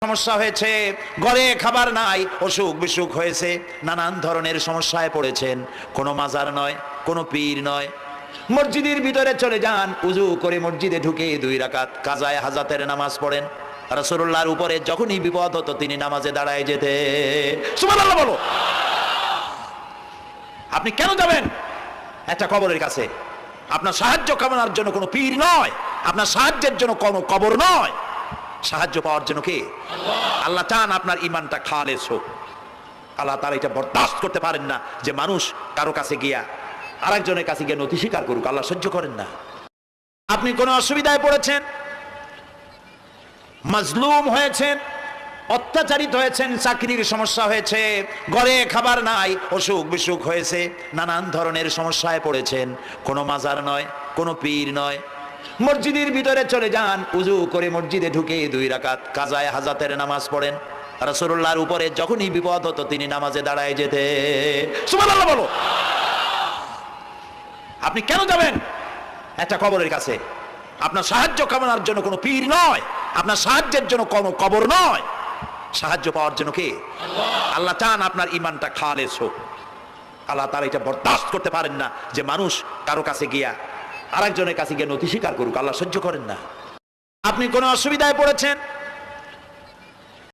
সমস্যা হয়েছে, ঘরে খাবার নাই, অসুখ বিসুখ হয়েছে, নানান ধরনের সমস্যায় পড়েছেন, কোনো মাজার নয়, কোনো পীর নয়, মসজিদের ভিতরে চলে যান, উজু করে মসজিদে ঢুকে 2 রাকাত কাজায়ে হাজাতের নামাজ পড়েন। রাসূলুল্লাহর উপরে যখনই বিপদ হতো তিনি নামাজে দাঁড়ায় যেতে। সুবহানাল্লাহ বলো। আপনি কেন যাবেন একটা কবরের কাছে? আপনার সাহায্য কামনার জন্য কোনো পীর নয়, আপনার সাহায্যের জন্য কোনো কবর নয়, সাহায্য পাওয়ার জন্য কে? আল্লাহ চান আপনার ইমানটা খালেস হোক। আল্লাহ তাআলা এটা বরদাস্ত করতে পারেন না যে মানুষ কারো কাছে গিয়া আরেকজনের কাছে গিয়ে নথি স্বীকার করুক, আল্লাহ সহ্য করেন না। আপনি কোনো অসুবিধায় পড়েছেন, মাজলুম হয়েছেন, অত্যাচারিত হয়েছেন, চাকরির সমস্যা হয়েছে, ঘরে খাবার নাই, অসুখ বিসুখ হয়েছে, নানান ধরনের সমস্যায় পড়েছেন, কোনো মাজার নয়, কোনো পীর নয়, মসজিদের ভিতরে চলে যান, উজু করে মসজিদে ঢুকে 2 রাকাত কাজায়ে হাজাতের নামাজ পড়েন। রাসূলুল্লাহর উপরে যখনই বিপদ হতো তিনি নামাজে দাঁড়ায় যেতে। সুবহানাল্লাহ বলো। আপনি কেন যাবেন একটা কবরের কাছে? আপনার সাহায্য কামনার জন্য কোনো পীর নয়, আপনার সাহায্যের জন্য কোনো কবর নয়, সাহায্য পাওয়ার জন্য কে? আল্লাহ চান আপনার ইমানটা খালেস হোক। আল্লাহ তাআলা এটা বরদাস্ত করতে পারেন না যে মানুষ কারো কাছে গিয়া আরেকজনের কাছে গিয়ে নথি স্বীকার করুক, আল্লাহ সহ্য করেন না। আপনি কোনো অসুবিধায় পড়েছেন,